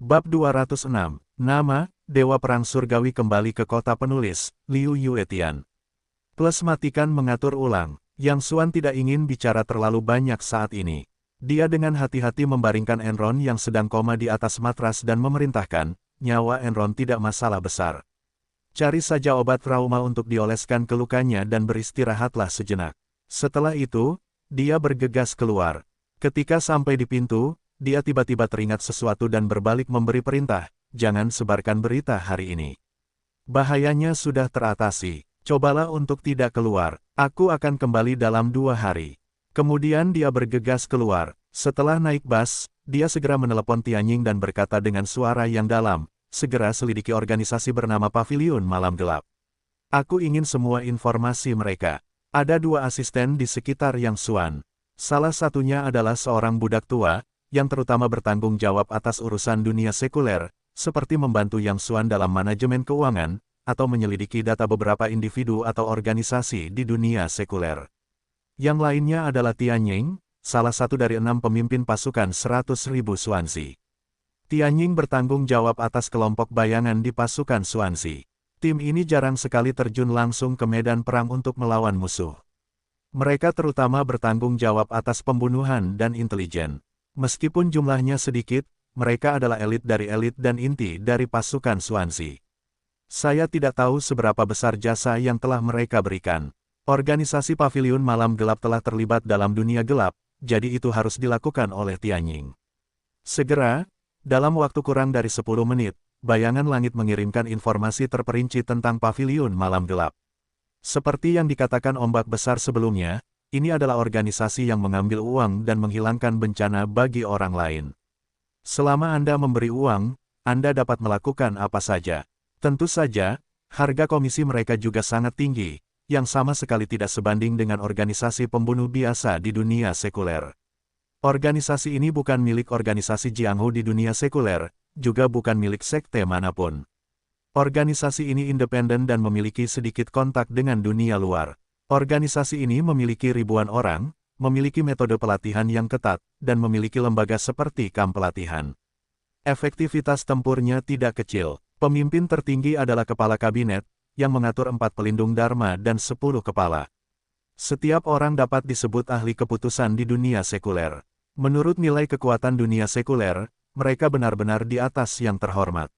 Bab 206, Nama, Dewa Perang Surgawi kembali ke kota penulis, Liu Yuetian. Plus matikan mengatur ulang, Yang Xuan tidak ingin bicara terlalu banyak saat ini. Dia dengan hati-hati membaringkan Enron yang sedang koma di atas matras dan memerintahkan, nyawa Enron tidak masalah besar. Cari saja obat trauma untuk dioleskan ke lukanya dan beristirahatlah sejenak. Setelah itu, dia bergegas keluar. Ketika sampai di pintu, dia tiba-tiba teringat sesuatu dan berbalik memberi perintah, jangan sebarkan berita hari ini. Bahayanya sudah teratasi, cobalah untuk tidak keluar, aku akan kembali dalam 2 hari. Kemudian dia bergegas keluar, setelah naik bus, dia segera menelepon Tianying dan berkata dengan suara yang dalam, segera selidiki organisasi bernama Paviliun Malam Gelap. Aku ingin semua informasi mereka. Ada 2 asisten di sekitar Yang Xuan. Salah satunya adalah seorang budak tua, yang terutama bertanggung jawab atas urusan dunia sekuler, seperti membantu Yang Xuan dalam manajemen keuangan, atau menyelidiki data beberapa individu atau organisasi di dunia sekuler. Yang lainnya adalah Tianying, salah satu dari 6 pemimpin pasukan 100.000 Xuanzi. Tianying bertanggung jawab atas kelompok bayangan di pasukan Xuanzi. Tim ini jarang sekali terjun langsung ke medan perang untuk melawan musuh. Mereka terutama bertanggung jawab atas pembunuhan dan intelijen. Meskipun jumlahnya sedikit, mereka adalah elit dari elit dan inti dari pasukan Xuanzi. Saya tidak tahu seberapa besar jasa yang telah mereka berikan. Organisasi Paviliun Malam Gelap telah terlibat dalam dunia gelap, jadi itu harus dilakukan oleh Tianying. Segera, dalam waktu kurang dari 10 menit, Bayangan Langit mengirimkan informasi terperinci tentang Paviliun Malam Gelap. Seperti yang dikatakan Ombak Besar sebelumnya, ini adalah organisasi yang mengambil uang dan menghilangkan bencana bagi orang lain. Selama Anda memberi uang, Anda dapat melakukan apa saja. Tentu saja, harga komisi mereka juga sangat tinggi, yang sama sekali tidak sebanding dengan organisasi pembunuh biasa di dunia sekuler. Organisasi ini bukan milik organisasi Jianghu di dunia sekuler, juga bukan milik sekte manapun. Organisasi ini independen dan memiliki sedikit kontak dengan dunia luar. Organisasi ini memiliki ribuan orang, memiliki metode pelatihan yang ketat, dan memiliki lembaga seperti kamp pelatihan. Efektivitas tempurnya tidak kecil. Pemimpin tertinggi adalah kepala kabinet, yang mengatur 4 pelindung dharma dan 10 kepala. Setiap orang dapat disebut ahli keputusan di dunia sekuler. Menurut nilai kekuatan dunia sekuler, mereka benar-benar di atas yang terhormat.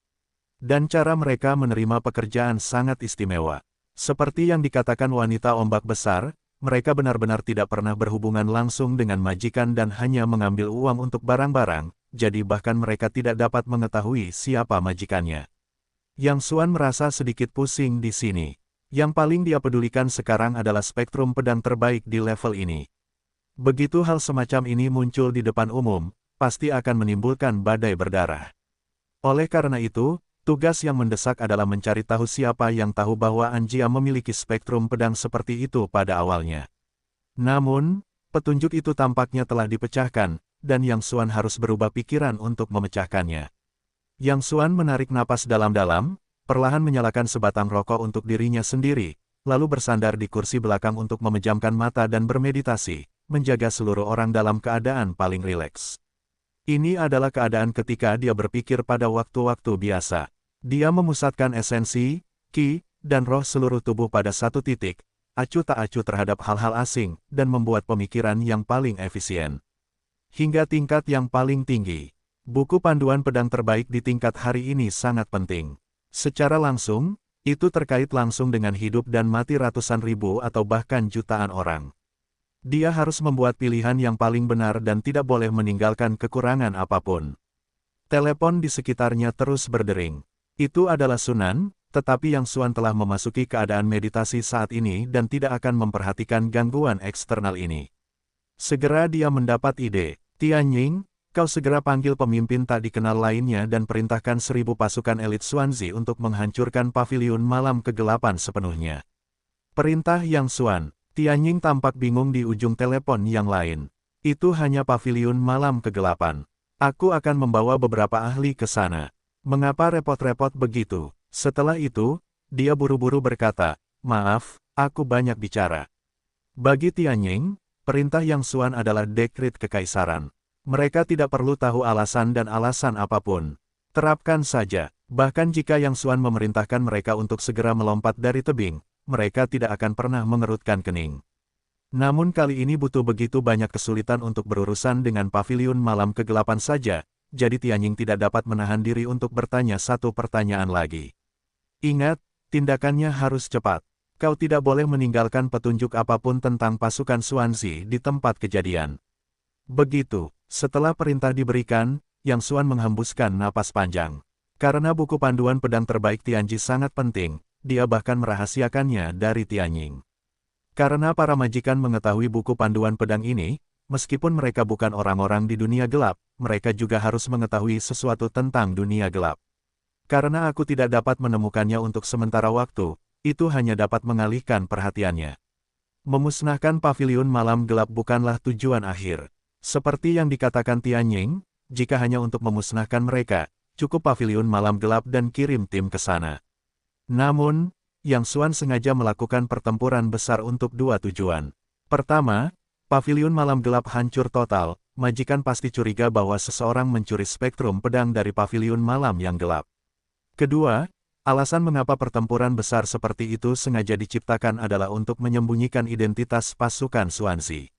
Dan cara mereka menerima pekerjaan sangat istimewa. Seperti yang dikatakan wanita Ombak Besar, mereka benar-benar tidak pernah berhubungan langsung dengan majikan dan hanya mengambil uang untuk barang-barang, jadi bahkan mereka tidak dapat mengetahui siapa majikannya. Yang Xuan merasa sedikit pusing di sini. Yang paling dia pedulikan sekarang adalah spektrum pedang terbaik di level ini. Begitu hal semacam ini muncul di depan umum, pasti akan menimbulkan badai berdarah. Oleh karena itu, tugas yang mendesak adalah mencari tahu siapa yang tahu bahwa Anjia memiliki spektrum pedang seperti itu pada awalnya. Namun, petunjuk itu tampaknya telah dipecahkan, dan Yang Xuan harus berubah pikiran untuk memecahkannya. Yang Xuan menarik napas dalam-dalam, perlahan menyalakan sebatang rokok untuk dirinya sendiri, lalu bersandar di kursi belakang untuk memejamkan mata dan bermeditasi, menjaga seluruh orang dalam keadaan paling rileks. Ini adalah keadaan ketika dia berpikir pada waktu-waktu biasa. Dia memusatkan esensi, ki, dan roh seluruh tubuh pada satu titik, acuh tak acuh terhadap hal-hal asing, dan membuat pemikiran yang paling efisien. Hingga tingkat yang paling tinggi. Buku panduan pedang terbaik di tingkat hari ini sangat penting. Secara langsung, itu terkait langsung dengan hidup dan mati ratusan ribu atau bahkan jutaan orang. Dia harus membuat pilihan yang paling benar dan tidak boleh meninggalkan kekurangan apapun. Telepon di sekitarnya terus berdering. Itu adalah Sunan, tetapi Yang Xuan telah memasuki keadaan meditasi saat ini dan tidak akan memperhatikan gangguan eksternal ini. Segera dia mendapat ide. Tianying, kau segera panggil pemimpin tak dikenal lainnya dan perintahkan 1000 pasukan elit Xuanzi untuk menghancurkan Paviliun Malam Kegelapan sepenuhnya. Perintah Yang Xuan. Tianying tampak bingung di ujung telepon yang lain. Itu hanya Paviliun Malam Kegelapan. Aku akan membawa beberapa ahli ke sana. Mengapa repot-repot begitu? Setelah itu, dia buru-buru berkata, maaf, aku banyak bicara. Bagi Tianying, perintah Yang Xuan adalah dekret kekaisaran. Mereka tidak perlu tahu alasan dan alasan apapun. Terapkan saja. Bahkan jika Yang Xuan memerintahkan mereka untuk segera melompat dari tebing, mereka tidak akan pernah mengerutkan kening. Namun kali ini butuh begitu banyak kesulitan untuk berurusan dengan paviliun malam kegelapan saja, jadi Tianying tidak dapat menahan diri untuk bertanya satu pertanyaan lagi. Ingat, tindakannya harus cepat. Kau tidak boleh meninggalkan petunjuk apapun tentang pasukan Xuanzi di tempat kejadian. Begitu, setelah perintah diberikan, Yang Xuan menghembuskan napas panjang. Karena buku panduan pedang terbaik Tianji sangat penting, dia bahkan merahasiakannya dari Tianying. Karena para majikan mengetahui buku panduan pedang ini, meskipun mereka bukan orang-orang di dunia gelap, mereka juga harus mengetahui sesuatu tentang dunia gelap. Karena aku tidak dapat menemukannya untuk sementara waktu, itu hanya dapat mengalihkan perhatiannya. Memusnahkan paviliun malam gelap bukanlah tujuan akhir. Seperti yang dikatakan Tianying, jika hanya untuk memusnahkan mereka, cukup paviliun malam gelap dan kirim tim ke sana. Namun, Yang Xuan sengaja melakukan pertempuran besar untuk dua tujuan. Pertama, paviliun malam gelap hancur total, majikan pasti curiga bahwa seseorang mencuri spektrum pedang dari paviliun malam yang gelap. Kedua, alasan mengapa pertempuran besar seperti itu sengaja diciptakan adalah untuk menyembunyikan identitas pasukan Xuanzi.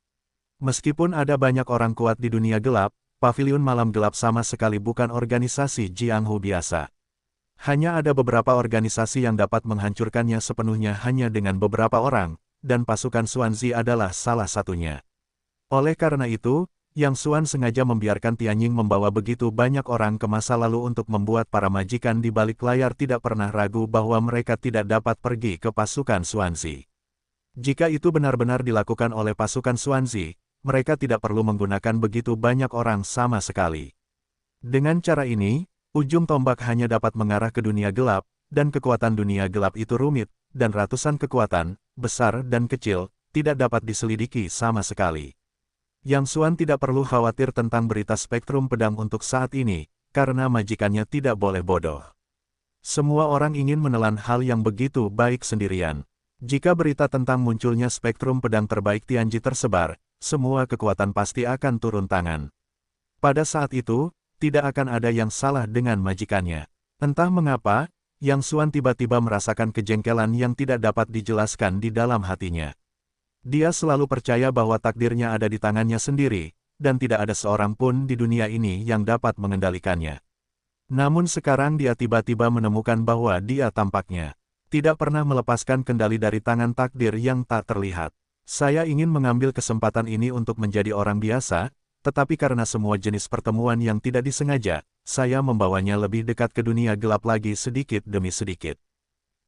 Meskipun ada banyak orang kuat di dunia gelap, paviliun malam gelap sama sekali bukan organisasi Jianghu biasa. Hanya ada beberapa organisasi yang dapat menghancurkannya sepenuhnya hanya dengan beberapa orang, dan pasukan Xuanzi adalah salah satunya. Oleh karena itu, Yang Xuan sengaja membiarkan Tianying membawa begitu banyak orang ke masa lalu untuk membuat para majikan di balik layar tidak pernah ragu bahwa mereka tidak dapat pergi ke pasukan Xuanzi. Jika itu benar-benar dilakukan oleh pasukan Xuanzi, mereka tidak perlu menggunakan begitu banyak orang sama sekali. Dengan cara ini, ujung tombak hanya dapat mengarah ke dunia gelap, dan kekuatan dunia gelap itu rumit, dan ratusan kekuatan, besar dan kecil, tidak dapat diselidiki sama sekali. Yang Xuan tidak perlu khawatir tentang berita spektrum pedang untuk saat ini, karena majikannya tidak boleh bodoh. Semua orang ingin menelan hal yang begitu baik sendirian. Jika berita tentang munculnya spektrum pedang terbaik Tianji tersebar, semua kekuatan pasti akan turun tangan. Pada saat itu, tidak akan ada yang salah dengan majikannya. Entah mengapa, Yang Xuan tiba-tiba merasakan kejengkelan yang tidak dapat dijelaskan di dalam hatinya. Dia selalu percaya bahwa takdirnya ada di tangannya sendiri, dan tidak ada seorang pun di dunia ini yang dapat mengendalikannya. Namun sekarang dia tiba-tiba menemukan bahwa dia tampaknya tidak pernah melepaskan kendali dari tangan takdir yang tak terlihat. Saya ingin mengambil kesempatan ini untuk menjadi orang biasa, tetapi karena semua jenis pertemuan yang tidak disengaja, saya membawanya lebih dekat ke dunia gelap lagi sedikit demi sedikit.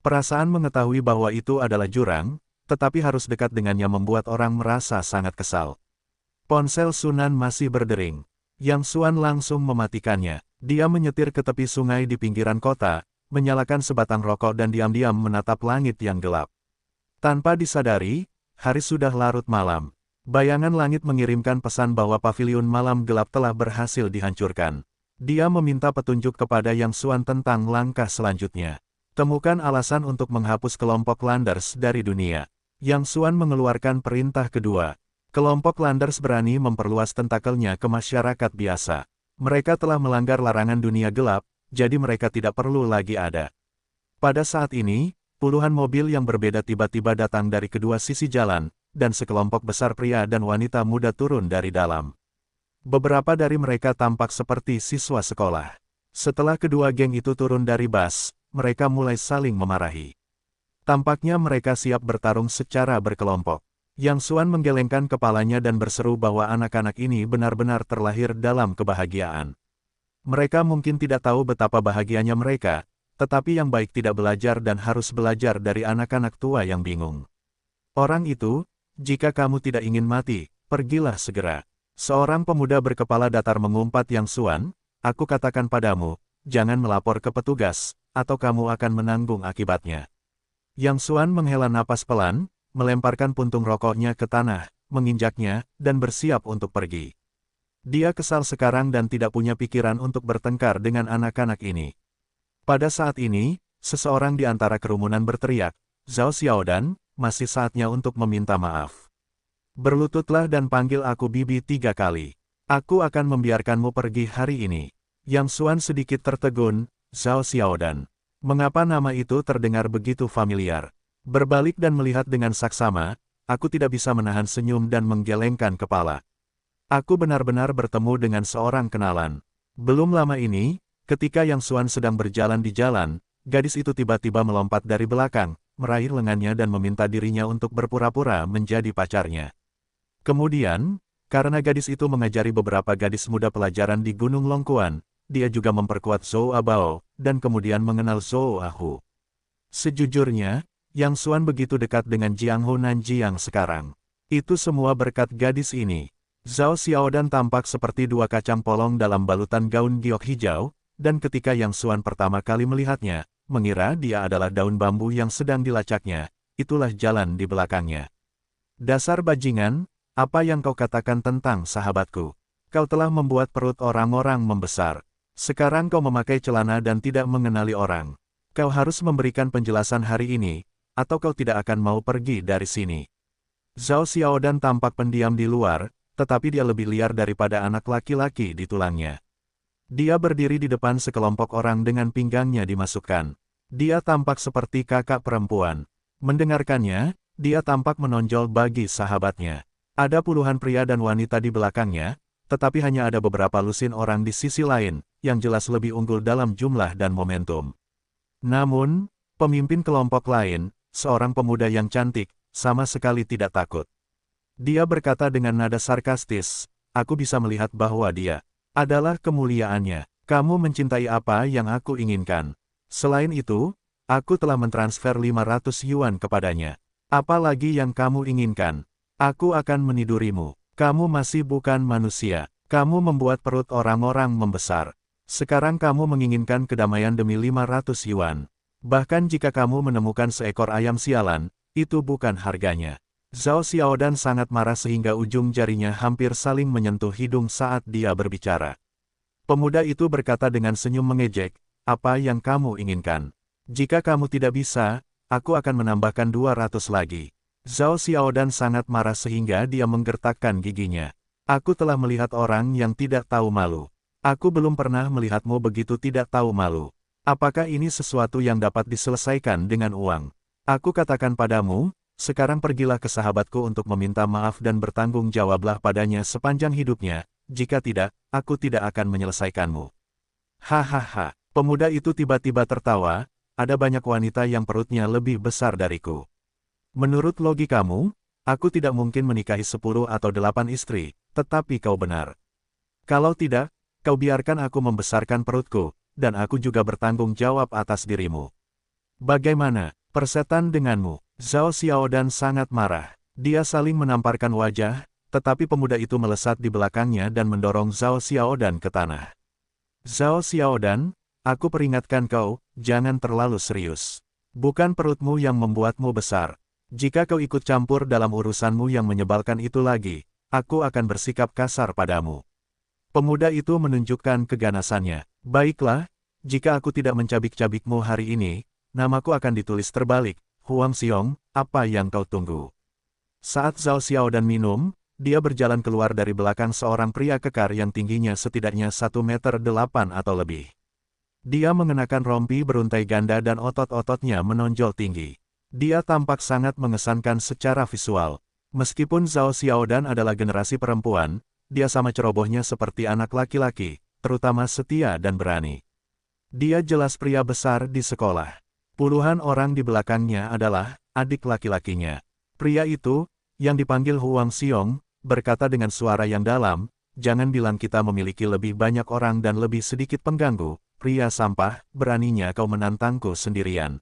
Perasaan mengetahui bahwa itu adalah jurang, tetapi harus dekat dengannya membuat orang merasa sangat kesal. Ponsel Sunan masih berdering. Yang Xuan langsung mematikannya. Dia menyetir ke tepi sungai di pinggiran kota, menyalakan sebatang rokok dan diam-diam menatap langit yang gelap. Tanpa disadari, hari sudah larut malam. Bayangan langit mengirimkan pesan bahwa paviliun malam gelap telah berhasil dihancurkan. Dia meminta petunjuk kepada Yang Xuan tentang langkah selanjutnya. Temukan alasan untuk menghapus kelompok Landers dari dunia. Yang Xuan mengeluarkan perintah kedua. Kelompok Landers berani memperluas tentakelnya ke masyarakat biasa. Mereka telah melanggar larangan dunia gelap, jadi mereka tidak perlu lagi ada. Pada saat ini, puluhan mobil yang berbeda tiba-tiba datang dari kedua sisi jalan, dan sekelompok besar pria dan wanita muda turun dari dalam. Beberapa dari mereka tampak seperti siswa sekolah. Setelah kedua geng itu turun dari bus, mereka mulai saling memarahi. Tampaknya mereka siap bertarung secara berkelompok. Yang Xuan menggelengkan kepalanya dan berseru bahwa anak-anak ini benar-benar terlahir dalam kebahagiaan. Mereka mungkin tidak tahu betapa bahagianya mereka, tetapi yang baik tidak belajar dan harus belajar dari anak-anak tua yang bingung. Orang itu, jika kamu tidak ingin mati, pergilah segera. Seorang pemuda berkepala datar mengumpat Yang Xuan, aku katakan padamu, jangan melapor ke petugas, atau kamu akan menanggung akibatnya. Yang Xuan menghela napas pelan, melemparkan puntung rokoknya ke tanah, menginjaknya, dan bersiap untuk pergi. Dia kesal sekarang dan tidak punya pikiran untuk bertengkar dengan anak-anak ini. Pada saat ini, seseorang di antara kerumunan berteriak, Zhao Xiaodan, masih saatnya untuk meminta maaf. Berlututlah dan panggil aku bibi 3 kali. Aku akan membiarkanmu pergi hari ini. Yang Xuan sedikit tertegun, Zhao Xiaodan. Mengapa nama itu terdengar begitu familiar? Berbalik dan melihat dengan saksama, aku tidak bisa menahan senyum dan menggelengkan kepala. Aku benar-benar bertemu dengan seorang kenalan. Belum lama ini, ketika Yang Xuan sedang berjalan di jalan, gadis itu tiba-tiba melompat dari belakang, meraih lengannya dan meminta dirinya untuk berpura-pura menjadi pacarnya. Kemudian, karena gadis itu mengajari beberapa gadis muda pelajaran di Gunung Longkuan, dia juga memperkuat Zhou Abao, dan kemudian mengenal Zhou Ahu. Sejujurnya, Yang Xuan begitu dekat dengan Jiang Hu Nanjiang sekarang. Itu semua berkat gadis ini. Zhao Xiaodan tampak seperti dua kacang polong dalam balutan gaun giok hijau, dan ketika Yang Xuan pertama kali melihatnya, mengira dia adalah daun bambu yang sedang dilacaknya, itulah jalan di belakangnya. Dasar bajingan, apa yang kau katakan tentang sahabatku? Kau telah membuat perut orang-orang membesar. Sekarang kau memakai celana dan tidak mengenali orang. Kau harus memberikan penjelasan hari ini, atau kau tidak akan mau pergi dari sini. Zhao Xiaodan tampak pendiam di luar, tetapi dia lebih liar daripada anak laki-laki di tulangnya. Dia berdiri di depan sekelompok orang dengan pinggangnya dimasukkan. Dia tampak seperti kakak perempuan. Mendengarkannya, dia tampak menonjol bagi sahabatnya. Ada puluhan pria dan wanita di belakangnya, tetapi hanya ada beberapa lusin orang di sisi lain, yang jelas lebih unggul dalam jumlah dan momentum. Namun, pemimpin kelompok lain, seorang pemuda yang cantik, sama sekali tidak takut. Dia berkata dengan nada sarkastis, aku bisa melihat bahwa dia adalah kemuliaannya. Kamu mencintai apa yang aku inginkan. Selain itu, aku telah mentransfer 500 yuan kepadanya. Apa lagi yang kamu inginkan? Aku akan menidurimu. Kamu masih bukan manusia. Kamu membuat perut orang-orang membesar. Sekarang kamu menginginkan kedamaian demi 500 yuan. Bahkan jika kamu menemukan seekor ayam sialan, itu bukan harganya. Zhao Xiaodan sangat marah sehingga ujung jarinya hampir saling menyentuh hidung saat dia berbicara. Pemuda itu berkata dengan senyum mengejek, apa yang kamu inginkan? Jika kamu tidak bisa, aku akan menambahkan 200 lagi. Zhao Xiaodan sangat marah sehingga dia menggertakkan giginya. Aku telah melihat orang yang tidak tahu malu. Aku belum pernah melihatmu begitu tidak tahu malu. Apakah ini sesuatu yang dapat diselesaikan dengan uang? Aku katakan padamu, sekarang pergilah ke sahabatku untuk meminta maaf dan bertanggung jawablah padanya sepanjang hidupnya, jika tidak, aku tidak akan menyelesaikanmu. Hahaha, pemuda itu tiba-tiba tertawa, ada banyak wanita yang perutnya lebih besar dariku. Menurut logikamu, aku tidak mungkin menikahi 10 atau 8 istri, tetapi kau benar. Kalau tidak, kau biarkan aku membesarkan perutku, dan aku juga bertanggung jawab atas dirimu. Bagaimana, persetan denganmu? Zhao Xiaodan sangat marah. Dia saling menamparkan wajah, tetapi pemuda itu melesat di belakangnya dan mendorong Zhao Xiaodan ke tanah. Zhao Xiaodan, aku peringatkan kau, jangan terlalu serius. Bukan perutmu yang membuatmu besar. Jika kau ikut campur dalam urusanmu yang menyebalkan itu lagi, aku akan bersikap kasar padamu. Pemuda itu menunjukkan keganasannya. Baiklah, jika aku tidak mencabik-cabikmu hari ini, namaku akan ditulis terbalik, Huang Xiong, apa yang kau tunggu? Saat Zhao Xiaodan minum, dia berjalan keluar dari belakang seorang pria kekar yang tingginya setidaknya 1,8 meter atau lebih. Dia mengenakan rompi beruntai ganda dan otot-ototnya menonjol tinggi. Dia tampak sangat mengesankan secara visual. Meskipun Zhao Xiaodan adalah generasi perempuan, dia sama cerobohnya seperti anak laki-laki, terutama setia dan berani. Dia jelas pria besar di sekolah. Puluhan orang di belakangnya adalah adik laki-lakinya. Pria itu, yang dipanggil Huang Xiong, berkata dengan suara yang dalam, jangan bilang kita memiliki lebih banyak orang dan lebih sedikit pengganggu, pria sampah, beraninya kau menantangku sendirian.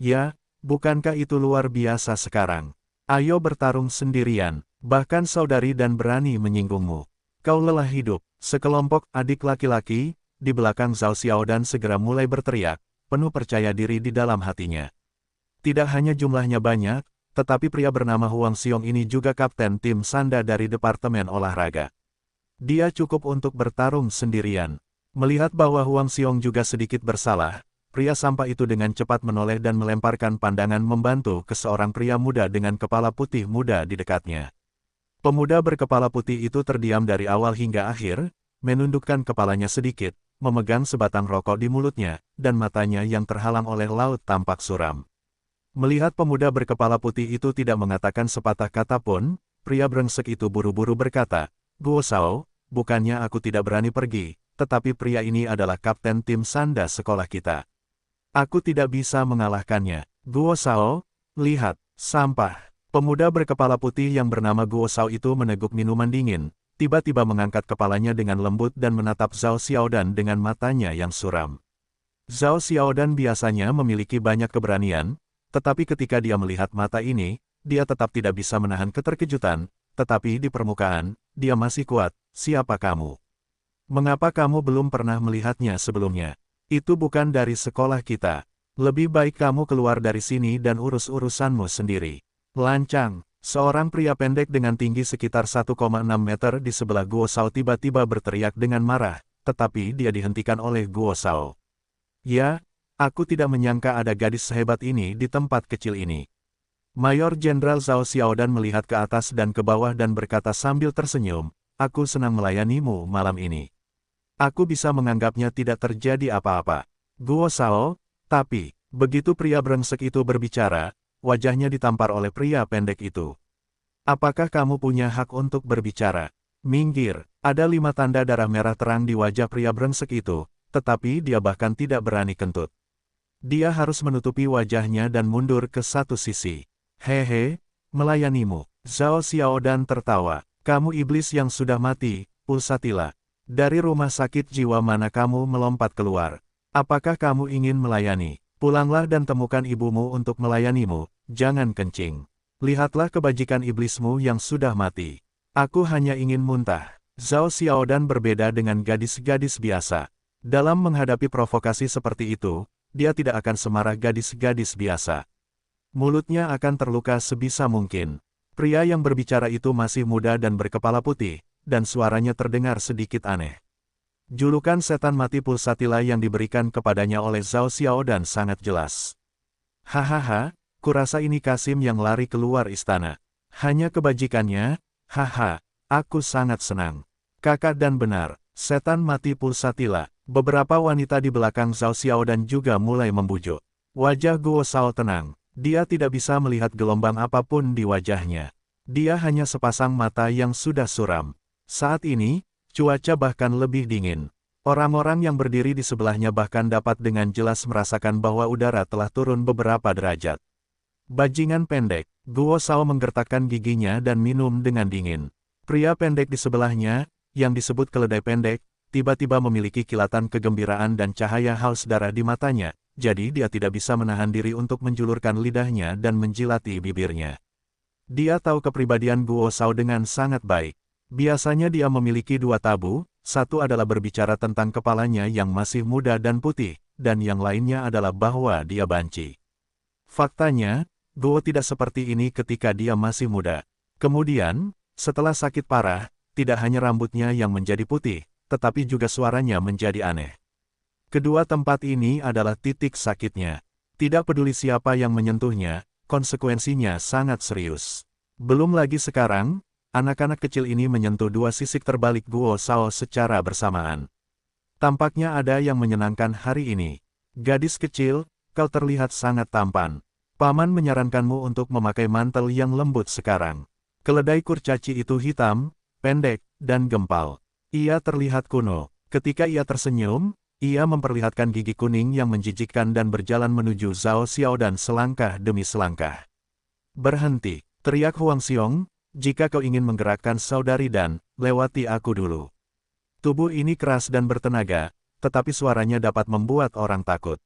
Ya, bukankah itu luar biasa sekarang? Ayo bertarung sendirian, bahkan saudari dan berani menyinggungmu. Kau lelah hidup. Sekelompok adik laki-laki, di belakang Zhao Xiaodan segera mulai berteriak, penuh percaya diri di dalam hatinya. Tidak hanya jumlahnya banyak, tetapi pria bernama Huang Xiong ini juga kapten tim Sanda dari Departemen Olahraga. Dia cukup untuk bertarung sendirian. Melihat bahwa Huang Xiong juga sedikit bersalah, pria sampah itu dengan cepat menoleh dan melemparkan pandangan membantu ke seorang pria muda dengan kepala putih muda di dekatnya. Pemuda berkepala putih itu terdiam dari awal hingga akhir, menundukkan kepalanya sedikit, memegang sebatang rokok di mulutnya, dan matanya yang terhalang oleh laut tampak suram. Melihat pemuda berkepala putih itu tidak mengatakan sepatah kata pun, pria brengsek itu buru-buru berkata, "Guo Shao, bukannya aku tidak berani pergi, tetapi pria ini adalah kapten tim sanda sekolah kita. Aku tidak bisa mengalahkannya." "Guo Shao, lihat, sampah." Pemuda berkepala putih yang bernama Guo Shao itu meneguk minuman dingin, tiba-tiba mengangkat kepalanya dengan lembut dan menatap Zhao Xiaodan dengan matanya yang suram. Zhao Xiaodan biasanya memiliki banyak keberanian, tetapi ketika dia melihat mata ini, dia tetap tidak bisa menahan keterkejutan, tetapi di permukaan, dia masih kuat. "Siapa kamu? Mengapa kamu belum pernah melihatnya sebelumnya? Itu bukan dari sekolah kita. Lebih baik kamu keluar dari sini dan urus urusanmu sendiri." Lancang, seorang pria pendek dengan tinggi sekitar 1,6 meter di sebelah Guo Shao tiba-tiba berteriak dengan marah, tetapi dia dihentikan oleh Guo Shao. "Ya, aku tidak menyangka ada gadis sehebat ini di tempat kecil ini." Mayor Jenderal Zhao Xiaodan melihat ke atas dan ke bawah dan berkata sambil tersenyum, "Aku senang melayanimu malam ini. Aku bisa menganggapnya tidak terjadi apa-apa." "Guo Shao," tapi, begitu pria brengsek itu berbicara, wajahnya ditampar oleh pria pendek itu. "Apakah kamu punya hak untuk berbicara? Minggir." Ada 5 tanda darah merah terang di wajah pria brengsek itu, tetapi dia bahkan tidak berani kentut. Dia harus menutupi wajahnya dan mundur ke satu sisi. "Hehe, melayanimu." Zhao Xiaodan tertawa. "Kamu iblis yang sudah mati, Pulsatila. Dari rumah sakit jiwa mana kamu melompat keluar? Apakah kamu ingin melayani? Pulanglah dan temukan ibumu untuk melayanimu, jangan kencing. Lihatlah kebajikan iblismu yang sudah mati. Aku hanya ingin muntah." Zhao Xiaodan berbeda dengan gadis-gadis biasa. Dalam menghadapi provokasi seperti itu, dia tidak akan semarah gadis-gadis biasa. Mulutnya akan terluka sebisa mungkin. Pria yang berbicara itu masih muda dan berkepala putih, dan suaranya terdengar sedikit aneh. Julukan setan mati Pulsatila yang diberikan kepadanya oleh Zhao Xiaodan sangat jelas. "Hahaha, kurasa ini Kasim yang lari keluar istana. Hanya kebajikannya, haha, aku sangat senang." "Kakak dan benar, setan mati Pulsatila." Beberapa wanita di belakang Zhao Xiaodan juga mulai membujuk. Wajah Guo Shao tenang, dia tidak bisa melihat gelombang apapun di wajahnya. Dia hanya sepasang mata yang sudah suram. Saat ini, cuaca bahkan lebih dingin. Orang-orang yang berdiri di sebelahnya bahkan dapat dengan jelas merasakan bahwa udara telah turun beberapa derajat. "Bajingan pendek." Guo Shao menggertakkan giginya dan minum dengan dingin. Pria pendek di sebelahnya, yang disebut keledai pendek, tiba-tiba memiliki kilatan kegembiraan dan cahaya haus darah di matanya, jadi dia tidak bisa menahan diri untuk menjulurkan lidahnya dan menjilati bibirnya. Dia tahu kepribadian Guo Shao dengan sangat baik. Biasanya dia memiliki 2 tabu, satu adalah berbicara tentang kepalanya yang masih muda dan putih, dan yang lainnya adalah bahwa dia banci. Faktanya, Guo tidak seperti ini ketika dia masih muda. Kemudian, setelah sakit parah, tidak hanya rambutnya yang menjadi putih, tetapi juga suaranya menjadi aneh. Kedua tempat ini adalah titik sakitnya. Tidak peduli siapa yang menyentuhnya, konsekuensinya sangat serius. Belum lagi sekarang, anak-anak kecil ini menyentuh 2 sisik terbalik Guo Shao secara bersamaan. Tampaknya ada yang menyenangkan hari ini. "Gadis kecil, kau terlihat sangat tampan. Paman menyarankanmu untuk memakai mantel yang lembut sekarang." Keledai kurcaci itu hitam, pendek, dan gempal. Ia terlihat kuno. Ketika ia tersenyum, ia memperlihatkan gigi kuning yang menjijikkan dan berjalan menuju Zhao Xiaodan selangkah demi selangkah. "Berhenti," teriak Huang Xiong, "jika kau ingin menggerakkan saudari dan, lewati aku dulu." Tubuh ini keras dan bertenaga, tetapi suaranya dapat membuat orang takut.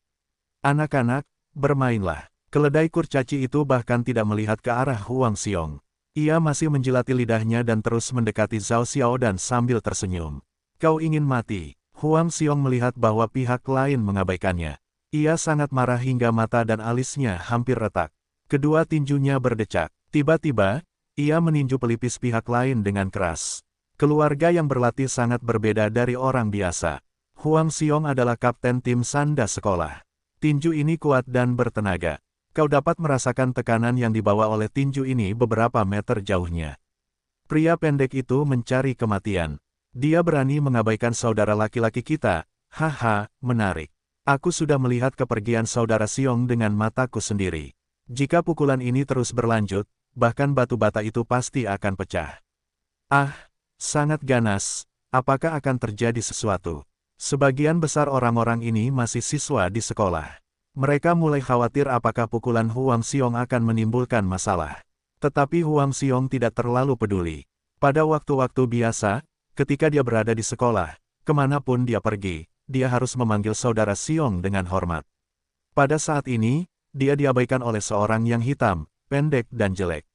"Anak-anak, bermainlah." Keledai kurcaci itu bahkan tidak melihat ke arah Huang Xiong. Ia masih menjilati lidahnya dan terus mendekati Zhao Xiaodan sambil tersenyum. "Kau ingin mati?" Huang Xiong melihat bahwa pihak lain mengabaikannya. Ia sangat marah hingga mata dan alisnya hampir retak. Kedua tinjunya berdecak. Tiba-tiba, ia meninju pelipis pihak lain dengan keras. Keluarga yang berlatih sangat berbeda dari orang biasa. Huang Xiong adalah kapten tim sanda sekolah. Tinju ini kuat dan bertenaga. Kau dapat merasakan tekanan yang dibawa oleh tinju ini beberapa meter jauhnya. Pria pendek itu mencari kematian. Dia berani mengabaikan saudara laki-laki kita, Haha, menarik. Aku sudah melihat kepergian saudara Xiong dengan mataku sendiri. Jika pukulan ini terus berlanjut, bahkan batu bata itu pasti akan pecah. Ah, sangat ganas. Apakah akan terjadi sesuatu? Sebagian besar orang-orang ini masih siswa di sekolah. Mereka mulai khawatir apakah pukulan Huang Xiong akan menimbulkan masalah. Tetapi Huang Xiong tidak terlalu peduli. Pada waktu-waktu biasa, ketika dia berada di sekolah, kemanapun dia pergi, dia harus memanggil saudara Xiong dengan hormat. Pada saat ini, dia diabaikan oleh seorang yang hitam, pendek dan jelek.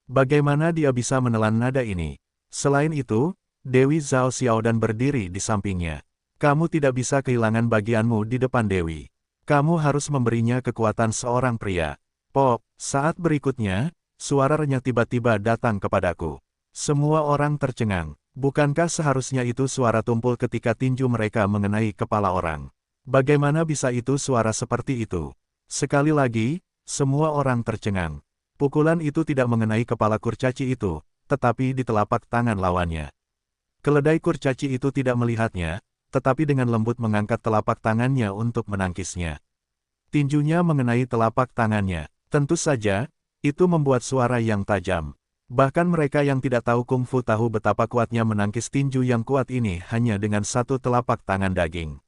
Bagaimana dia bisa menelan nada ini? Selain itu, Dewi Zhao Xiaodan berdiri di sampingnya. Kamu tidak bisa kehilangan bagianmu di depan Dewi. Kamu harus memberinya kekuatan seorang pria. Pop, saat berikutnya, suara renyah tiba-tiba datang kepadaku. Semua orang tercengang. Bukankah seharusnya itu suara tumpul ketika tinju mereka mengenai kepala orang? Bagaimana bisa itu suara seperti itu? Sekali lagi, semua orang tercengang. Pukulan itu tidak mengenai kepala kurcaci itu, tetapi di telapak tangan lawannya. Keledai kurcaci itu tidak melihatnya, tetapi dengan lembut mengangkat telapak tangannya untuk menangkisnya. Tinjunya mengenai telapak tangannya. Tentu saja, itu membuat suara yang tajam. Bahkan mereka yang tidak tahu kungfu tahu betapa kuatnya menangkis tinju yang kuat ini hanya dengan satu telapak tangan daging.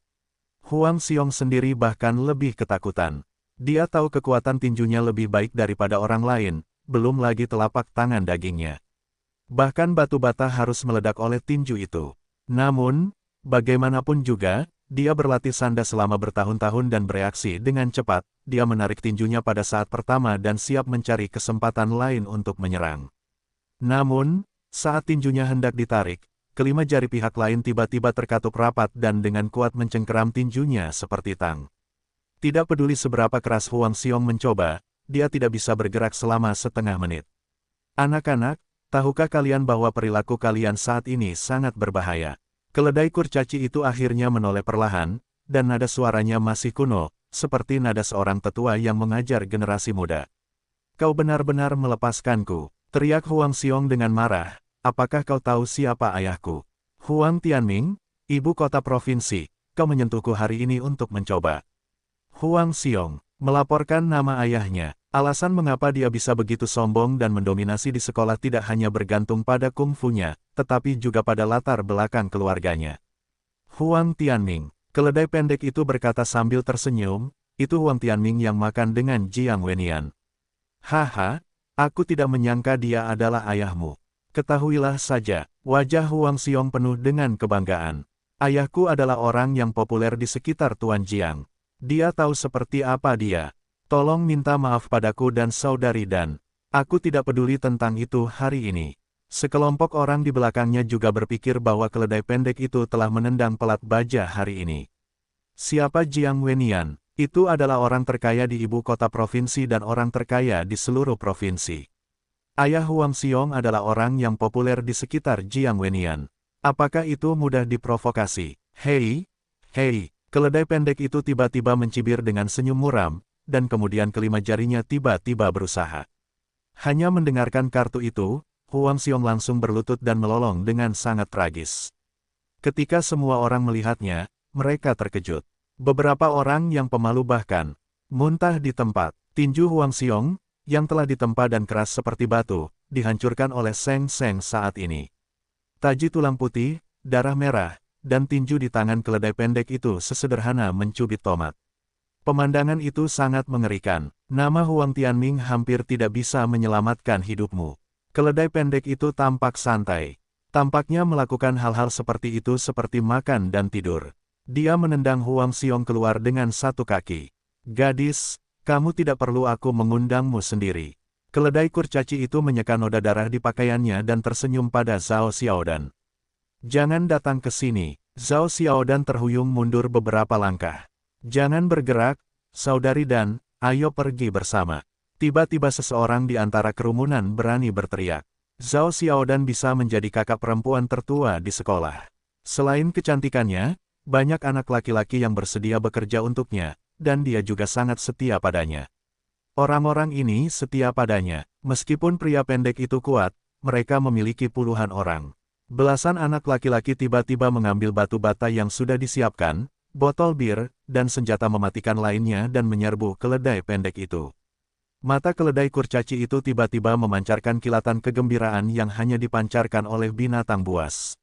Huang Xiong sendiri bahkan lebih ketakutan. Dia tahu kekuatan tinjunya lebih baik daripada orang lain, belum lagi telapak tangan dagingnya. Bahkan batu bata harus meledak oleh tinju itu. Namun, bagaimanapun juga, dia berlatih sanda selama bertahun-tahun dan bereaksi dengan cepat. Dia menarik tinjunya pada saat pertama dan siap mencari kesempatan lain untuk menyerang. Namun, saat tinjunya hendak ditarik, kelima jari pihak lain tiba-tiba terkatup rapat dan dengan kuat mencengkeram tinjunya seperti tang. Tidak peduli seberapa keras Huang Xiong mencoba, dia tidak bisa bergerak selama setengah menit. Anak-anak, tahukah kalian bahwa perilaku kalian saat ini sangat berbahaya? Keledai kurcaci itu akhirnya menoleh perlahan, dan nada suaranya masih kuno, seperti nada seorang tetua yang mengajar generasi muda. Kau benar-benar melepaskanku. Teriak Huang Xiong dengan marah, apakah kau tahu siapa ayahku? Huang Tianming, ibu kota provinsi, kau menyentuhku hari ini untuk mencoba. Huang Xiong, melaporkan nama ayahnya, alasan mengapa dia bisa begitu sombong dan mendominasi di sekolah tidak hanya bergantung pada kungfunya, tetapi juga pada latar belakang keluarganya. Huang Tianming, keledai pendek itu berkata sambil tersenyum, itu Huang Tianming yang makan dengan Jiang Wenian. Haha. Aku tidak menyangka dia adalah ayahmu. Ketahuilah saja, wajah Huang Xiong penuh dengan kebanggaan. Ayahku adalah orang yang populer di sekitar Tuan Jiang. Dia tahu seperti apa dia. Tolong minta maaf padaku dan saudari Dan. Aku tidak peduli tentang itu hari ini. Sekelompok orang di belakangnya juga berpikir bahwa keledai pendek itu telah menendang pelat baja hari ini. Siapa Jiang Wenian? Itu adalah orang terkaya di ibu kota provinsi dan orang terkaya di seluruh provinsi. Ayah Huang Xiong adalah orang yang populer di sekitar Jiang Wenian. Apakah itu mudah diprovokasi? Hei, hei, keledai pendek itu tiba-tiba mencibir dengan senyum muram, dan kemudian kelima jarinya tiba-tiba berusaha. Hanya mendengarkan kartu itu, Huang Xiong langsung berlutut dan melolong dengan sangat tragis. Ketika semua orang melihatnya, mereka terkejut. Beberapa orang yang pemalu bahkan muntah di tempat. Tinju Huang Xiong, yang telah ditempa dan keras seperti batu, dihancurkan oleh Seng Seng saat ini. Taji tulang putih, darah merah, dan tinju di tangan keledai pendek itu sesederhana mencubit tomat. Pemandangan itu sangat mengerikan. Nama Huang Tianming hampir tidak bisa menyelamatkan hidupmu. Keledai pendek itu tampak santai. Tampaknya melakukan hal-hal seperti itu seperti makan dan tidur. Dia menendang Huang Xiong keluar dengan satu kaki. Gadis, kamu tidak perlu aku mengundangmu sendiri. Keledai kurcaci itu menyeka noda darah di pakaiannya dan tersenyum pada Zhao Xiaodan. Jangan datang ke sini. Zhao Xiaodan terhuyung mundur beberapa langkah. Jangan bergerak, saudari Dan, ayo pergi bersama. Tiba-tiba seseorang di antara kerumunan berani berteriak. Zhao Xiaodan bisa menjadi kakak perempuan tertua di sekolah. Selain kecantikannya, banyak anak laki-laki yang bersedia bekerja untuknya, dan dia juga sangat setia padanya. Orang-orang ini setia padanya, meskipun pria pendek itu kuat, mereka memiliki puluhan orang. Belasan anak laki-laki tiba-tiba mengambil batu bata yang sudah disiapkan, botol bir, dan senjata mematikan lainnya dan menyerbu keledai pendek itu. Mata keledai kurcaci itu tiba-tiba memancarkan kilatan kegembiraan yang hanya dipancarkan oleh binatang buas.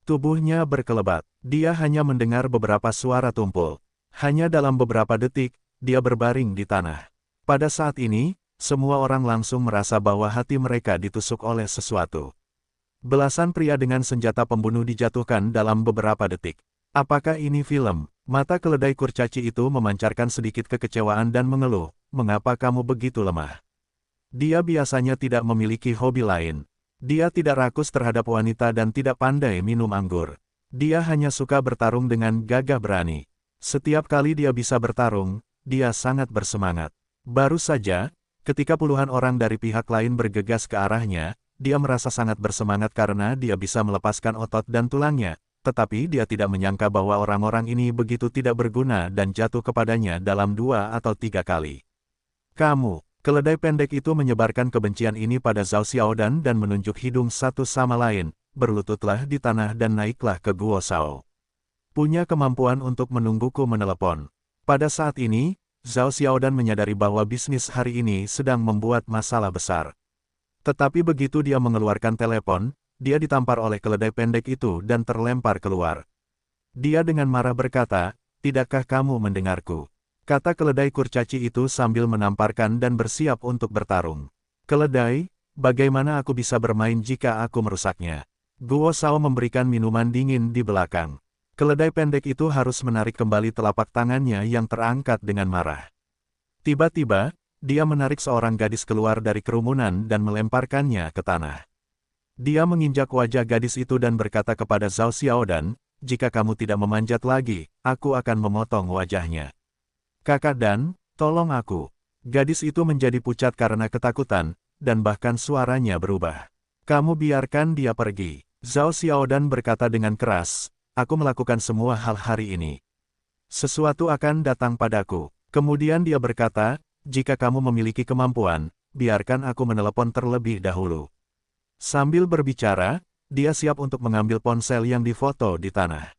Tubuhnya berkelebat. Dia hanya mendengar beberapa suara tumpul. Hanya dalam beberapa detik, dia berbaring di tanah. Pada saat ini, semua orang langsung merasa bahwa hati mereka ditusuk oleh sesuatu. Belasan pria dengan senjata pembunuh dijatuhkan dalam beberapa detik. Apakah ini film? Mata keledai kurcaci itu memancarkan sedikit kekecewaan dan mengeluh, "Mengapa kamu begitu lemah?" Dia biasanya tidak memiliki hobi lain. Dia tidak rakus terhadap wanita dan tidak pandai minum anggur. Dia hanya suka bertarung dengan gagah berani. Setiap kali dia bisa bertarung, dia sangat bersemangat. Baru saja, ketika puluhan orang dari pihak lain bergegas ke arahnya, dia merasa sangat bersemangat karena dia bisa melepaskan otot dan tulangnya, tetapi dia tidak menyangka bahwa orang-orang ini begitu tidak berguna dan jatuh kepadanya dalam 2 atau 3 kali. "Kamu." Keledai pendek itu menyebarkan kebencian ini pada Zhao Xiaodan dan menunjuk hidung satu sama lain, "Berlututlah di tanah dan naiklah ke Guo Shao. Punya kemampuan untuk menungguku menelepon." Pada saat ini, Zhao Xiaodan menyadari bahwa bisnis hari ini sedang membuat masalah besar. Tetapi begitu dia mengeluarkan telepon, dia ditampar oleh keledai pendek itu dan terlempar keluar. Dia dengan marah berkata, "Tidakkah kamu mendengarku?" Kata keledai kurcaci itu sambil menamparkan dan bersiap untuk bertarung. "Keledai, bagaimana aku bisa bermain jika aku merusaknya?" Guo Shao memberikan minuman dingin di belakang. Keledai pendek itu harus menarik kembali telapak tangannya yang terangkat dengan marah. Tiba-tiba, dia menarik seorang gadis keluar dari kerumunan dan melemparkannya ke tanah. Dia menginjak wajah gadis itu dan berkata kepada Zhao Xiaodan, "Jika kamu tidak memanjat lagi, aku akan memotong wajahnya." "Kakak Dan, tolong aku." Gadis itu menjadi pucat karena ketakutan, dan bahkan suaranya berubah. "Kamu biarkan dia pergi." Zhao Xiaodan berkata dengan keras, "Aku melakukan semua hal hari ini. Sesuatu akan datang padaku." Kemudian dia berkata, "Jika kamu memiliki kemampuan, biarkan aku menelepon terlebih dahulu." Sambil berbicara, dia siap untuk mengambil ponsel yang difoto di tanah.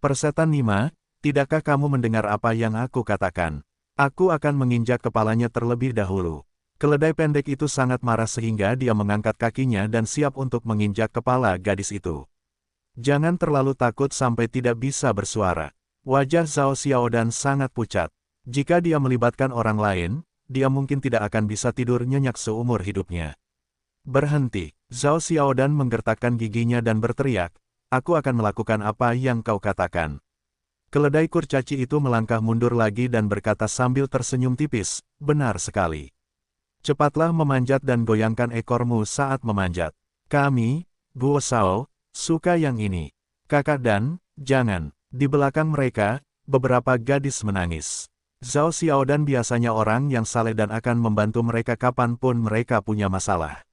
"Persetan Nima, tidakkah kamu mendengar apa yang aku katakan? Aku akan menginjak kepalanya terlebih dahulu." Keledai pendek itu sangat marah sehingga dia mengangkat kakinya dan siap untuk menginjak kepala gadis itu. "Jangan terlalu takut sampai tidak bisa bersuara." Wajah Zhao Xiaodan sangat pucat. Jika dia melibatkan orang lain, dia mungkin tidak akan bisa tidur nyenyak seumur hidupnya. "Berhenti." Zhao Xiaodan menggertakkan giginya dan berteriak, "Aku akan melakukan apa yang kau katakan." Keledai kurcaci itu melangkah mundur lagi dan berkata sambil tersenyum tipis, "Benar sekali. Cepatlah memanjat dan goyangkan ekormu saat memanjat. Kami, Guo Shao, suka yang ini." "Kakak Dan, jangan." Di belakang mereka, beberapa gadis menangis. Zhao Xiaodan biasanya orang yang saleh dan akan membantu mereka kapanpun mereka punya masalah.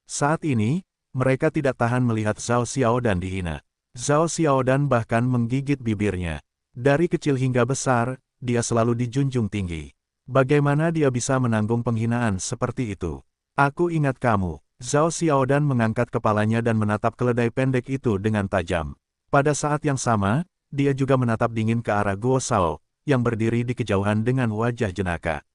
Saat ini, mereka tidak tahan melihat Zhao Xiaodan dihina. Zhao Xiaodan bahkan menggigit bibirnya. Dari kecil hingga besar, dia selalu dijunjung tinggi. Bagaimana dia bisa menanggung penghinaan seperti itu? "Aku ingat kamu." Zhao Xiaodan mengangkat kepalanya dan menatap keledai pendek itu dengan tajam. Pada saat yang sama, dia juga menatap dingin ke arah Guo Shao, yang berdiri di kejauhan dengan wajah jenaka.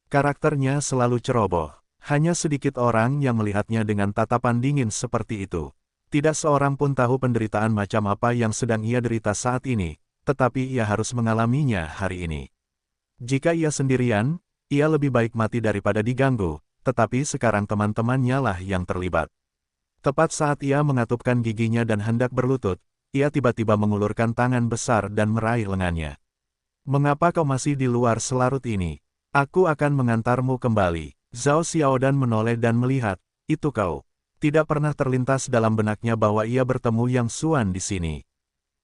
Karakternya selalu ceroboh. Hanya sedikit orang yang melihatnya dengan tatapan dingin seperti itu. Tidak seorang pun tahu penderitaan macam apa yang sedang ia derita saat ini, tetapi ia harus mengalaminya hari ini. Jika ia sendirian, ia lebih baik mati daripada diganggu, tetapi sekarang teman-temannya lah yang terlibat. Tepat saat ia mengatupkan giginya dan hendak berlutut, ia tiba-tiba mengulurkan tangan besar dan meraih lengannya. "Mengapa kau masih di luar selarut ini? Aku akan mengantarmu kembali." Zhao Xiaodan menoleh dan melihat, "Itu kau." Tidak pernah terlintas dalam benaknya bahwa ia bertemu Yang Xuan di sini.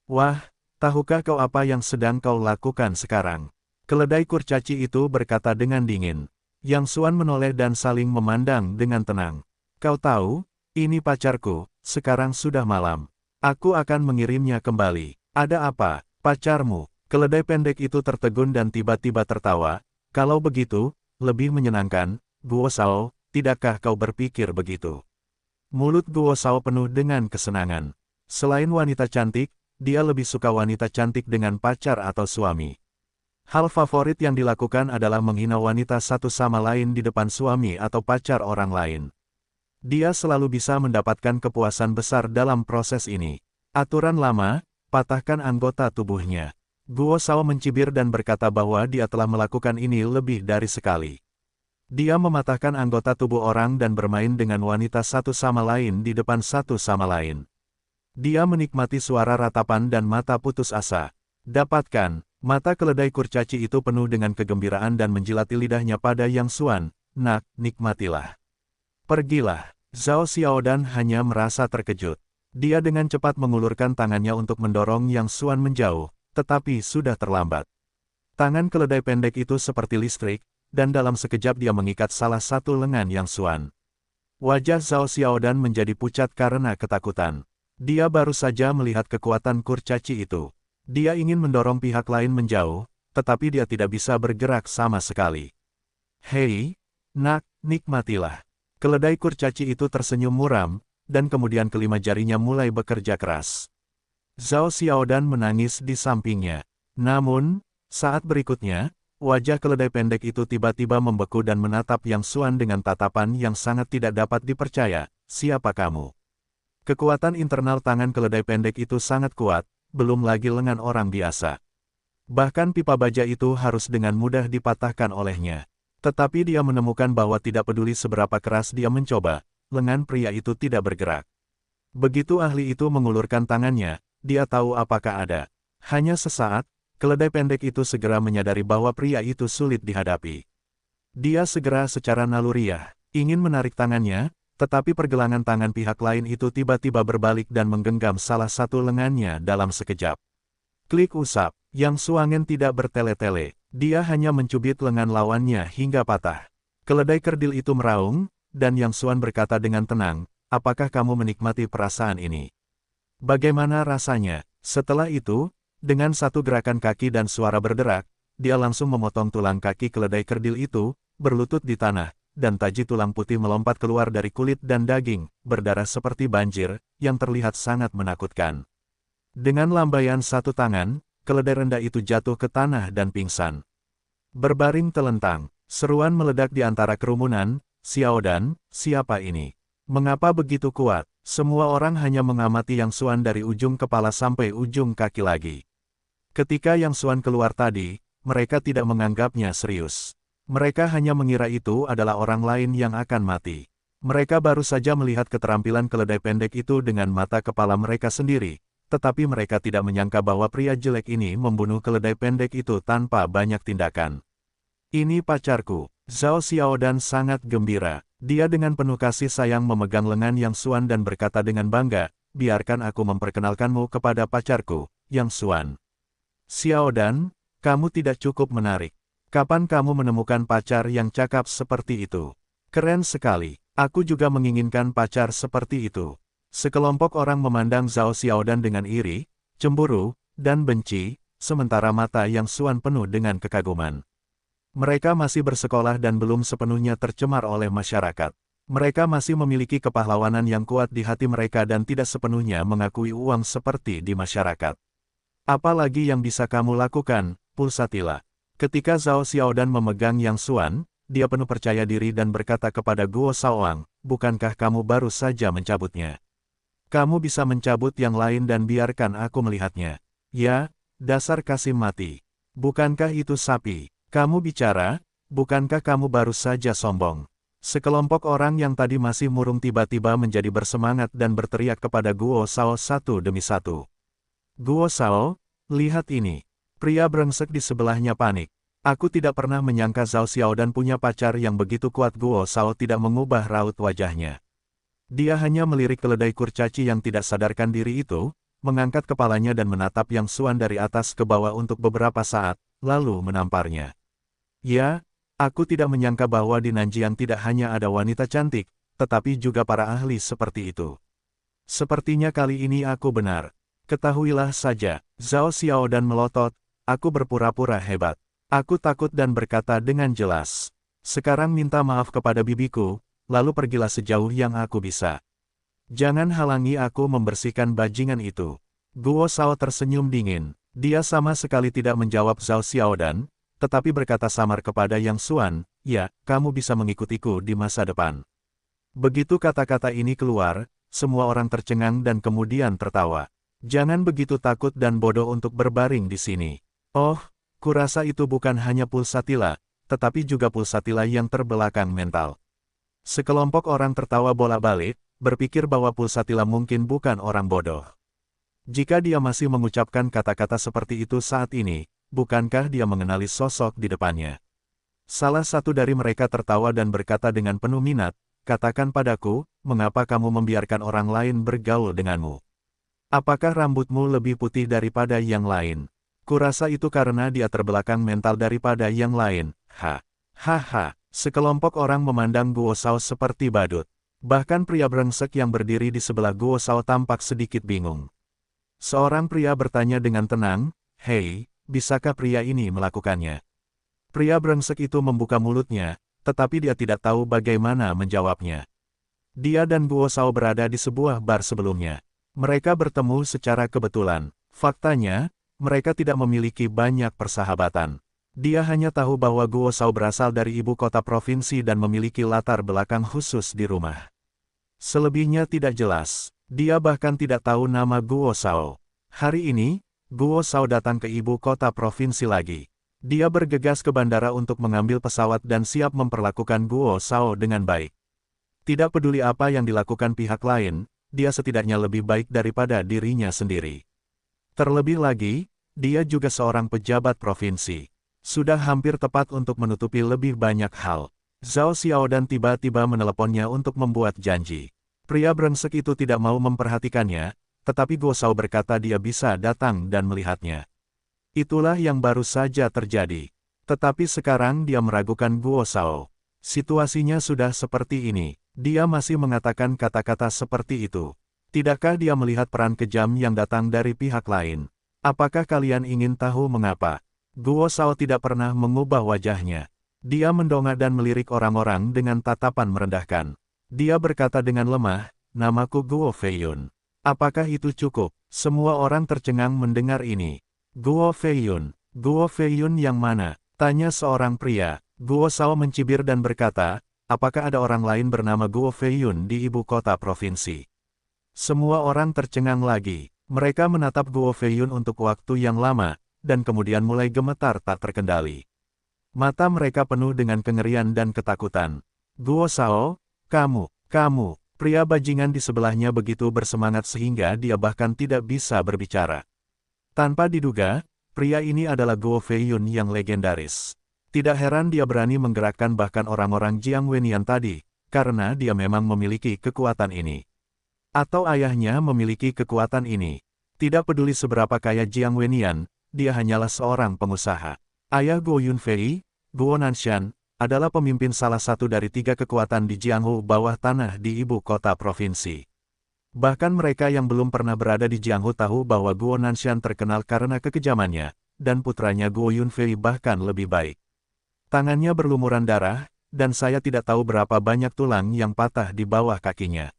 "Wah, tahukah kau apa yang sedang kau lakukan sekarang?" Keledai kurcaci itu berkata dengan dingin. Yang Xuan menoleh dan saling memandang dengan tenang. "Kau tahu, ini pacarku, sekarang sudah malam. Aku akan mengirimnya kembali." "Ada apa, pacarmu?" Keledai pendek itu tertegun dan tiba-tiba tertawa. "Kalau begitu, lebih menyenangkan, Guo Shao, tidakkah kau berpikir begitu?" Mulut Guo Shao penuh dengan kesenangan. Selain wanita cantik, dia lebih suka wanita cantik dengan pacar atau suami. Hal favorit yang dilakukan adalah menghina wanita satu sama lain di depan suami atau pacar orang lain. Dia selalu bisa mendapatkan kepuasan besar dalam proses ini. Aturan lama, patahkan anggota tubuhnya. Guo Shao mencibir dan berkata bahwa dia telah melakukan ini lebih dari sekali. Dia mematahkan anggota tubuh orang dan bermain dengan wanita satu sama lain di depan satu sama lain. Dia menikmati suara ratapan dan mata putus asa. Dapatkan, mata keledai kurcaci itu penuh dengan kegembiraan dan menjilati lidahnya pada Yang Xuan. Nak, nikmatilah. Pergilah. Zhao Xiaodan hanya merasa terkejut. Dia dengan cepat mengulurkan tangannya untuk mendorong Yang Xuan menjauh, tetapi sudah terlambat. Tangan keledai pendek itu seperti listrik, dan dalam sekejap dia mengikat salah satu lengan Yang Xuan. Wajah Zhao Xiaodan menjadi pucat karena ketakutan. Dia baru saja melihat kekuatan kurcaci itu. Dia ingin mendorong pihak lain menjauh, tetapi dia tidak bisa bergerak sama sekali. Hei, nak, nikmatilah. Keledai kurcaci itu tersenyum muram, dan kemudian kelima jarinya mulai bekerja keras. Zhao Xiaodan menangis di sampingnya. Namun, saat berikutnya, wajah keledai pendek itu tiba-tiba membeku dan menatap Yang Xuan dengan tatapan yang sangat tidak dapat dipercaya. Siapa kamu? Kekuatan internal tangan keledai pendek itu sangat kuat, belum lagi lengan orang biasa. Bahkan pipa baja itu harus dengan mudah dipatahkan olehnya. Tetapi dia menemukan bahwa tidak peduli seberapa keras dia mencoba, lengan pria itu tidak bergerak. Begitu ahli itu mengulurkan tangannya, dia tahu apakah ada. Hanya sesaat, keledai pendek itu segera menyadari bahwa pria itu sulit dihadapi. Dia segera secara naluriah, ingin menarik tangannya, tetapi pergelangan tangan pihak lain itu tiba-tiba berbalik dan menggenggam salah satu lengannya dalam sekejap. Klik usap, Yang Xuan tidak bertele-tele, dia hanya mencubit lengan lawannya hingga patah. Keledai kerdil itu meraung, dan Yang Xuan berkata dengan tenang, apakah kamu menikmati perasaan ini? Bagaimana rasanya? Setelah itu, dengan satu gerakan kaki dan suara berderak, dia langsung memotong tulang kaki keledai kerdil itu, berlutut di tanah, dan taji tulang putih melompat keluar dari kulit dan daging, berdarah seperti banjir, yang terlihat sangat menakutkan. Dengan lambaian satu tangan, keledai rendah itu jatuh ke tanah dan pingsan. Berbaring telentang, seruan meledak di antara kerumunan. Xiaodan, siapa ini? Mengapa begitu kuat? Semua orang hanya mengamati Yang Xuan dari ujung kepala sampai ujung kaki lagi. Ketika Yang Xuan keluar tadi, mereka tidak menganggapnya serius. Mereka hanya mengira itu adalah orang lain yang akan mati. Mereka baru saja melihat keterampilan keledai pendek itu dengan mata kepala mereka sendiri, tetapi mereka tidak menyangka bahwa pria jelek ini membunuh keledai pendek itu tanpa banyak tindakan. Ini pacarku. Zhao Xiaodan sangat gembira. Dia dengan penuh kasih sayang memegang lengan Yang Xuan dan berkata dengan bangga, biarkan aku memperkenalkanmu kepada pacarku, Yang Xuan. Xiaodan, kamu tidak cukup menarik. Kapan kamu menemukan pacar yang cakap seperti itu? Keren sekali. Aku juga menginginkan pacar seperti itu. Sekelompok orang memandang Zhao Xiaodan dengan iri, cemburu, dan benci, sementara mata Yang Xuan penuh dengan kekaguman. Mereka masih bersekolah dan belum sepenuhnya tercemar oleh masyarakat. Mereka masih memiliki kepahlawanan yang kuat di hati mereka dan tidak sepenuhnya mengakui uang seperti di masyarakat. Apalagi yang bisa kamu lakukan, Pulsatila? Ketika Zhao Xiaodan memegang Yang Xuan, dia penuh percaya diri dan berkata kepada Guo Shaoang, bukankah kamu baru saja mencabutnya? Kamu bisa mencabut yang lain dan biarkan aku melihatnya. Ya, dasar Kasim mati. Bukankah itu sapi? Kamu bicara, bukankah kamu baru saja sombong? Sekelompok orang yang tadi masih murung tiba-tiba menjadi bersemangat dan berteriak kepada Guo Shao satu demi satu. Guo Shao, lihat ini. Pria brengsek di sebelahnya panik. Aku tidak pernah menyangka Zhao Xiaodan punya pacar yang begitu kuat. Guo Shao tidak mengubah raut wajahnya. Dia hanya melirik keledai kurcaci yang tidak sadarkan diri itu, mengangkat kepalanya dan menatap Yang Xuan dari atas ke bawah untuk beberapa saat, lalu menamparnya. Ya, aku tidak menyangka bahwa di Nanjiang tidak hanya ada wanita cantik, tetapi juga para ahli seperti itu. Sepertinya kali ini aku benar. Ketahuilah saja, Zhao Xiaodan melotot, aku berpura-pura hebat. Aku takut dan berkata dengan jelas. Sekarang minta maaf kepada bibiku, lalu pergilah sejauh yang aku bisa. Jangan halangi aku membersihkan bajingan itu. Guo Shao tersenyum dingin. Dia sama sekali tidak menjawab Zhao Xiaodan, tetapi berkata samar kepada Yang Xuan, "Ya, kamu bisa mengikutiku di masa depan." Begitu kata-kata ini keluar, semua orang tercengang dan kemudian tertawa. "Jangan begitu takut dan bodoh untuk berbaring di sini. Oh, kurasa itu bukan hanya pulsatila, tetapi juga pulsatila yang terbelakang mental." Sekelompok orang tertawa bolak-balik, berpikir bahwa pulsatila mungkin bukan orang bodoh. Jika dia masih mengucapkan kata-kata seperti itu saat ini, bukankah dia mengenali sosok di depannya? Salah satu dari mereka tertawa dan berkata dengan penuh minat, "Katakan padaku, mengapa kamu membiarkan orang lain bergaul denganmu? Apakah rambutmu lebih putih daripada yang lain? Kurasa itu karena dia terbelakang mental daripada yang lain." Hahaha. Sekelompok orang memandang Guo Shao seperti badut. Bahkan pria brengsek yang berdiri di sebelah Guo Shao tampak sedikit bingung. Seorang pria bertanya dengan tenang, "Hei, bisakah pria ini melakukannya?" Pria brengsek itu membuka mulutnya, tetapi dia tidak tahu bagaimana menjawabnya. Dia dan Guo Shao berada di sebuah bar sebelumnya. Mereka bertemu secara kebetulan. Faktanya, mereka tidak memiliki banyak persahabatan. Dia hanya tahu bahwa Guo Shao berasal dari ibu kota provinsi dan memiliki latar belakang khusus di rumah. Selebihnya tidak jelas. Dia bahkan tidak tahu nama Guo Shao. Hari ini, Guo Shao datang ke ibu kota provinsi lagi. Dia bergegas ke bandara untuk mengambil pesawat dan siap memperlakukan Guo Shao dengan baik. Tidak peduli apa yang dilakukan pihak lain, dia setidaknya lebih baik daripada dirinya sendiri. Terlebih lagi, dia juga seorang pejabat provinsi. Sudah hampir tepat untuk menutupi lebih banyak hal. Zhao Xiaodan tiba-tiba meneleponnya untuk membuat janji. Pria brengsek itu tidak mau memperhatikannya, tetapi Guo Shao berkata dia bisa datang dan melihatnya. Itulah yang baru saja terjadi. Tetapi sekarang dia meragukan Guo Shao. Situasinya sudah seperti ini. Dia masih mengatakan kata-kata seperti itu. Tidakkah dia melihat peran kejam yang datang dari pihak lain? Apakah kalian ingin tahu mengapa? Guo Shao tidak pernah mengubah wajahnya. Dia mendongak dan melirik orang-orang dengan tatapan merendahkan. Dia berkata dengan lemah, "Namaku Guo Feiyun." Apakah itu cukup? Semua orang tercengang mendengar ini. Guo Feiyun yang mana? Tanya seorang pria. Guo Shao mencibir dan berkata, "Apakah ada orang lain bernama Guo Feiyun di ibu kota provinsi?" Semua orang tercengang lagi. Mereka menatap Guo Feiyun untuk waktu yang lama, dan kemudian mulai gemetar tak terkendali. Mata mereka penuh dengan kengerian dan ketakutan. "Guo Shao, kamu. Pria bajingan di sebelahnya begitu bersemangat sehingga dia bahkan tidak bisa berbicara. Tanpa diduga, pria ini adalah Guo Feiyun yang legendaris. Tidak heran dia berani menggerakkan bahkan orang-orang Jiang Wenian tadi, karena dia memang memiliki kekuatan ini. Atau ayahnya memiliki kekuatan ini. Tidak peduli seberapa kaya Jiang Wenian, dia hanyalah seorang pengusaha. Ayah Guo Yunfei, Guo Nanshan, adalah pemimpin salah satu dari 3 kekuatan di Jianghu bawah tanah di ibu kota provinsi. Bahkan mereka yang belum pernah berada di Jianghu tahu bahwa Guo Nanshan terkenal karena kekejamannya, dan putranya Guo Yunfei bahkan lebih baik. Tangannya berlumuran darah, dan saya tidak tahu berapa banyak tulang yang patah di bawah kakinya.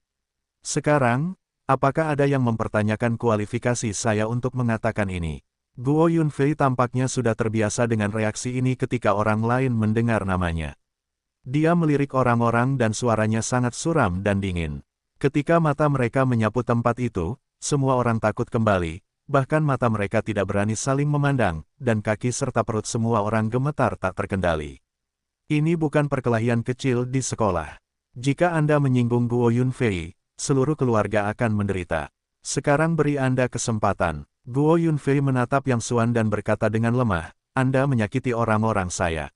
Sekarang, apakah ada yang mempertanyakan kualifikasi saya untuk mengatakan ini? Guo Yunfei tampaknya sudah terbiasa dengan reaksi ini ketika orang lain mendengar namanya. Dia melirik orang-orang dan suaranya sangat suram dan dingin. Ketika mata mereka menyapu tempat itu, semua orang takut kembali, bahkan mata mereka tidak berani saling memandang, dan kaki serta perut semua orang gemetar tak terkendali. Ini bukan perkelahian kecil di sekolah. Jika Anda menyinggung Guo Yunfei, seluruh keluarga akan menderita. Sekarang beri Anda kesempatan. Guo Yunfei menatap Yang Xuan dan berkata dengan lemah, "Anda menyakiti orang-orang saya.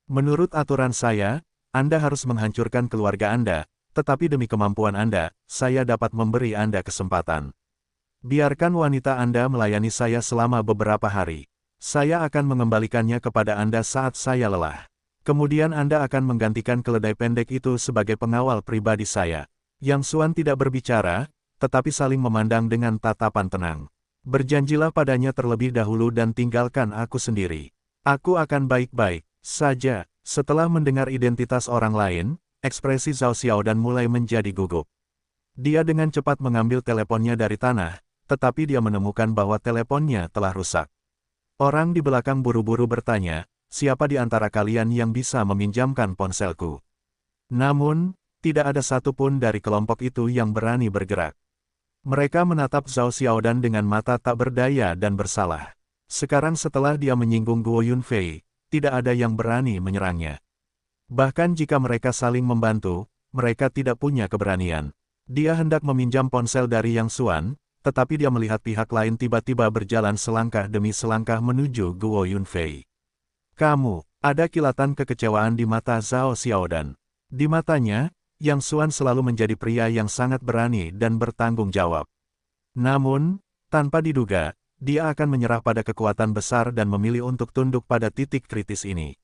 Menurut aturan saya, Anda harus menghancurkan keluarga Anda, tetapi demi kemampuan Anda, saya dapat memberi Anda kesempatan. Biarkan wanita Anda melayani saya selama beberapa hari. Saya akan mengembalikannya kepada Anda saat saya lelah. Kemudian Anda akan menggantikan keledai pendek itu sebagai pengawal pribadi saya." Yang Xuan tidak berbicara, tetapi saling memandang dengan tatapan tenang. "Berjanjilah padanya terlebih dahulu dan tinggalkan aku sendiri. Aku akan baik-baik saja." Setelah mendengar identitas orang lain, ekspresi Zhao Xiaodan mulai menjadi gugup. Dia dengan cepat mengambil teleponnya dari tanah, tetapi dia menemukan bahwa teleponnya telah rusak. Orang di belakang buru-buru bertanya, siapa di antara kalian yang bisa meminjamkan ponselku? Namun, tidak ada satupun dari kelompok itu yang berani bergerak. Mereka menatap Zhao Xiaodan dengan mata tak berdaya dan bersalah. Sekarang setelah dia menyinggung Guo Yunfei, tidak ada yang berani menyerangnya. Bahkan jika mereka saling membantu, mereka tidak punya keberanian. Dia hendak meminjam ponsel dari Yang Xuan, tetapi dia melihat pihak lain tiba-tiba berjalan selangkah demi selangkah menuju Guo Yunfei. Kamu, ada kilatan kekecewaan di mata Zhao Xiaodan. Di matanya, Yang Xuan selalu menjadi pria yang sangat berani dan bertanggung jawab. Namun, tanpa diduga, dia akan menyerah pada kekuatan besar dan memilih untuk tunduk pada titik kritis ini.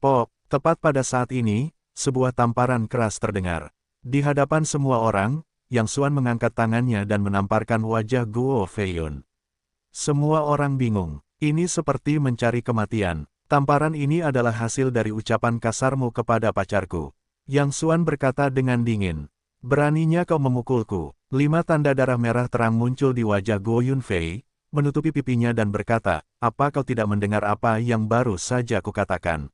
Pop, tepat pada saat ini, sebuah tamparan keras terdengar. Di hadapan semua orang, Yang Xuan mengangkat tangannya dan menamparkan wajah Guo Feiyun. Semua orang bingung. Ini seperti mencari kematian. Tamparan ini adalah hasil dari ucapan kasarmu kepada pacarku. Yang Xuan berkata dengan dingin. Beraninya kau memukulku. 5 tanda darah merah terang muncul di wajah Guo Yunfei, menutupi pipinya dan berkata, apa kau tidak mendengar apa yang baru saja kukatakan?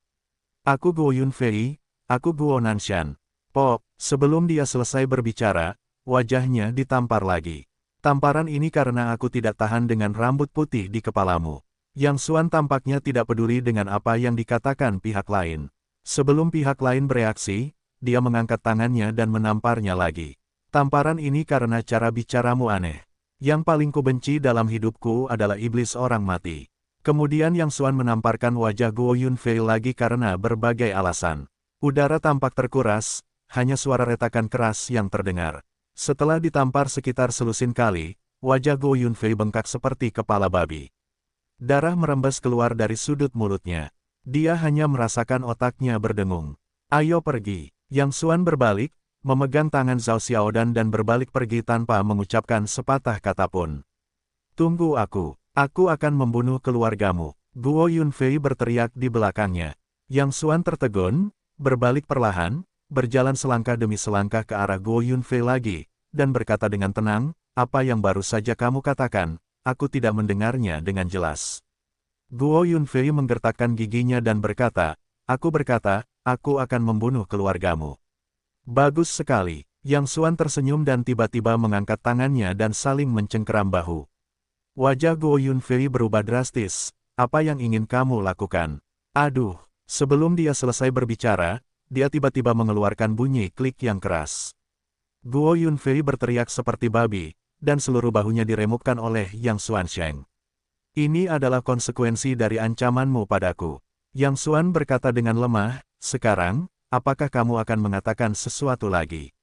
Aku Guo Yunfei, aku Guo Nanshan. Pop, sebelum dia selesai berbicara, wajahnya ditampar lagi. Tamparan ini karena aku tidak tahan dengan rambut putih di kepalamu. Yang Xuan tampaknya tidak peduli dengan apa yang dikatakan pihak lain. Sebelum pihak lain bereaksi, dia mengangkat tangannya dan menamparnya lagi. Tamparan ini karena cara bicaramu aneh. Yang paling kubenci dalam hidupku adalah iblis orang mati. Kemudian Yang Xuan menamparkan wajah Guo Yunfei lagi karena berbagai alasan. Udara tampak terkuras, hanya suara retakan keras yang terdengar. Setelah ditampar sekitar selusin kali, wajah Guo Yunfei bengkak seperti kepala babi. Darah merembes keluar dari sudut mulutnya. Dia hanya merasakan otaknya berdengung. Ayo pergi. Yang Xuan berbalik, memegang tangan Zhao Xiaodan dan berbalik pergi tanpa mengucapkan sepatah kata pun. Tunggu aku akan membunuh keluargamu. Guo Yunfei berteriak di belakangnya. Yang Xuan tertegun, berbalik perlahan, berjalan selangkah demi selangkah ke arah Guo Yunfei lagi, dan berkata dengan tenang, apa yang baru saja kamu katakan, aku tidak mendengarnya dengan jelas. Guo Yunfei menggertakkan giginya dan berkata, aku akan membunuh keluargamu. Bagus sekali. Yang Xuan tersenyum dan tiba-tiba mengangkat tangannya dan saling mencengkeram bahu. Wajah Guo Yunfei berubah drastis, apa yang ingin kamu lakukan? Aduh, sebelum dia selesai berbicara, dia tiba-tiba mengeluarkan bunyi klik yang keras. Guo Yunfei berteriak seperti babi, dan seluruh bahunya diremukkan oleh Yang Xuansheng. Ini adalah konsekuensi dari ancamanmu padaku. Yang Xuan berkata dengan lemah, sekarang, apakah kamu akan mengatakan sesuatu lagi?